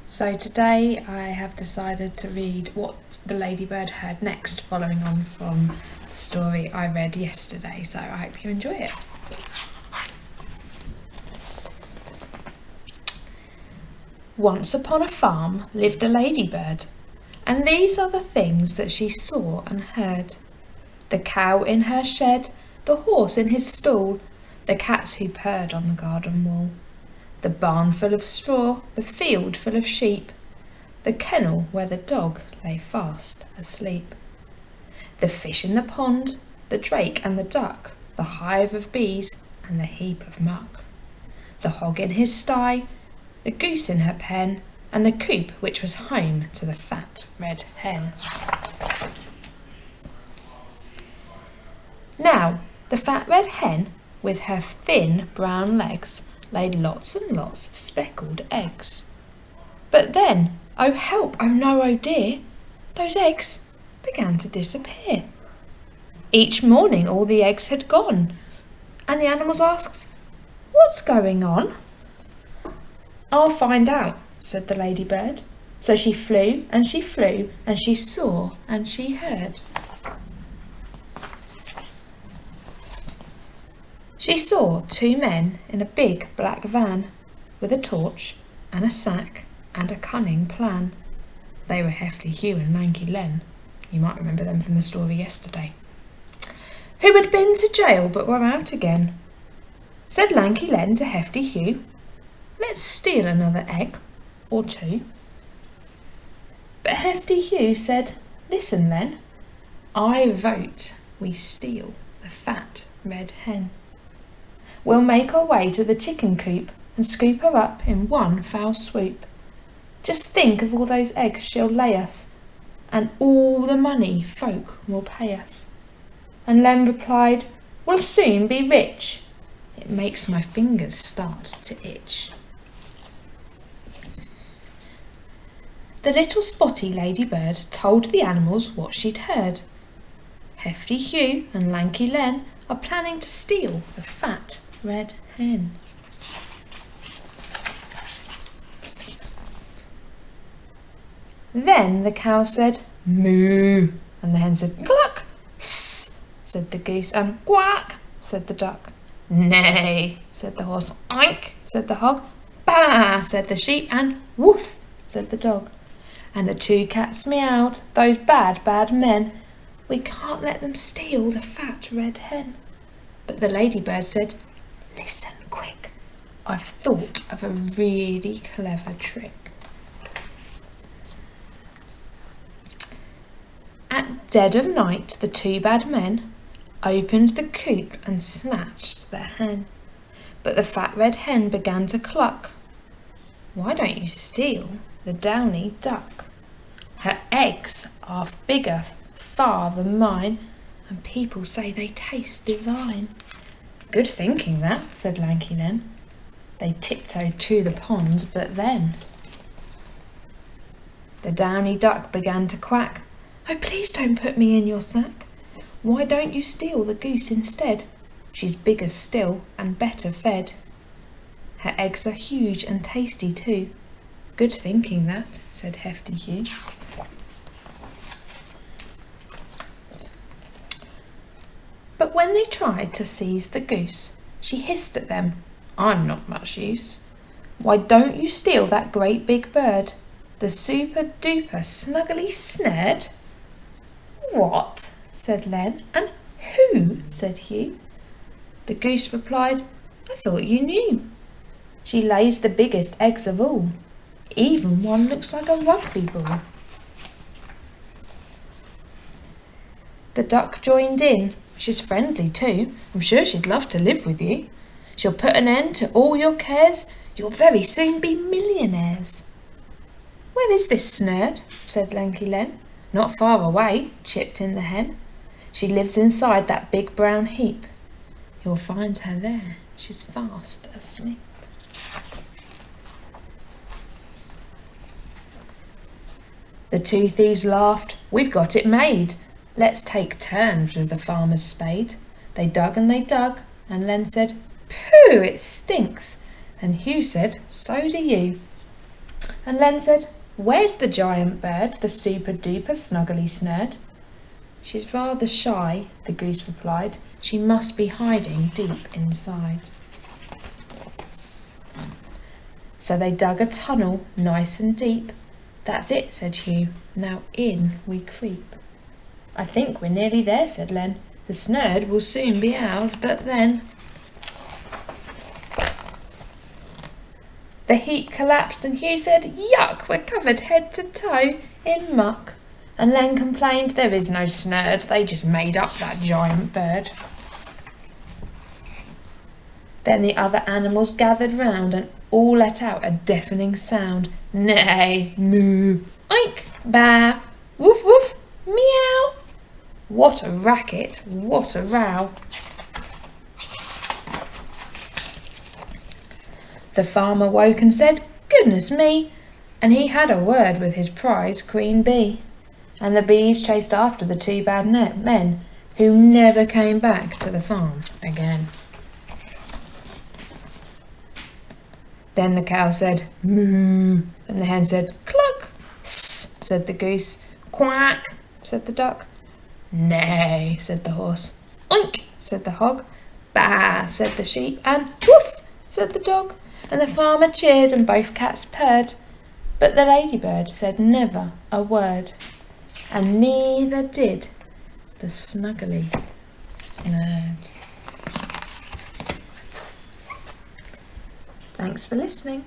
So today I have decided to read what the Ladybird heard next, following on from the story I read yesterday, so I hope you enjoy it. Once upon a farm lived a ladybird, and these are the things that she saw and heard. The cow in her shed, the horse in his stall, the cats who purred on the garden wall, the barn full of straw, the field full of sheep, the kennel where the dog lay fast asleep, the fish in the pond, the drake and the duck, the hive of bees and the heap of muck, the hog in his sty, the goose in her pen, and the coop which was home to the fat red hen. Now, the fat red hen, with her thin brown legs, laid lots and lots of speckled eggs. But then, oh help, oh no, oh dear, those eggs began to disappear. Each morning all the eggs had gone, and the animals asked, "What's going on?" "I'll find out," said the ladybird. So she flew and she flew, and she saw and she heard. She saw two men in a big black van, with a torch and a sack and a cunning plan. They were Hefty Hugh and Lanky Len. You might remember them from the story yesterday. Who had been to jail but were out again. Said Lanky Len to Hefty Hugh, "Let's steal another egg or two." But Hefty Hugh said, "Listen, Len, I vote we steal the fat red hen. We'll make our way to the chicken coop and scoop her up in one foul swoop. Just think of all those eggs she'll lay us, and all the money folk will pay us." And Len replied, "We'll soon be rich. It makes my fingers start to itch." The little spotty ladybird told the animals what she'd heard. Hefty Hugh and Lanky Len are planning to steal the fat red hen. Then the cow said, "Moo," and the hen said, "Cluck." "Sss," said the goose, and "Quack," said the duck. "Neigh," said the horse. "Oink," said the hog. "Baa," said the sheep, and "Woof," said the dog. And the two cats meowed, "Those bad, bad men. We can't let them steal the fat red hen." But the ladybird said, "Listen quick, I've thought of a really clever trick." At dead of night, the two bad men opened the coop and snatched their hen. But the fat red hen began to cluck. "Why don't you steal the downy duck? Her eggs are bigger far than mine, and people say they taste divine." "Good thinking that," said Lanky Len. They tiptoed to the pond, but then the downy duck began to quack. "Oh, please don't put me in your sack. Why don't you steal the goose instead? She's bigger still and better fed. Her eggs are huge and tasty too." "Good thinking that," said Hefty Hugh. But when they tried to seize the goose, she hissed at them, "I'm not much use. Why don't you steal that great big bird, the super duper snuggly snared?" "What?" said Len. "And who?" said Hugh. The goose replied, "I thought you knew. She lays the biggest eggs of all. Even one looks like a rugby ball." The duck joined in. "She's friendly too. I'm sure she'd love to live with you. She'll put an end to all your cares. You'll very soon be millionaires." "Where is this snurd?" said Lanky Len. "Not far away," chipped in the hen. "She lives inside that big brown heap. You'll find her there. She's fast asleep." The two thieves laughed. "We've got it made. Let's take turns with the farmer's spade." They dug and they dug, and Len said, "Pooh, it stinks." And Hugh said, "So do you." And Len said, "Where's the giant bird, the super-duper snuggly snurd?" "She's rather shy," the goose replied. "She must be hiding deep inside." So they dug a tunnel nice and deep. "That's it," said Hugh. "Now in we creep." "I think we're nearly there," said Len. "The snurd will soon be ours, but then..." The heap collapsed and Hugh said, "Yuck, we're covered head to toe in muck." And Len complained, "There is no snurd, they just made up that giant bird." Then the other animals gathered round and all let out a deafening sound. Neigh, moo, oink, bah, woof woof, meow. What a racket, what a row. The farmer woke and said, "Goodness me," and he had a word with his prize queen bee. And the bees chased after the two bad men, who never came back to the farm again. Then the cow said, "Moo," and the hen said, "Cluck." "Sss," said the goose. "Quack," said the duck. "Neigh," said the horse. "Oink," said the hog. "Bah," said the sheep, and "Woof," said the dog. And the farmer cheered and both cats purred, but the ladybird said never a word, and neither did the snuggly snurd. Thanks for listening.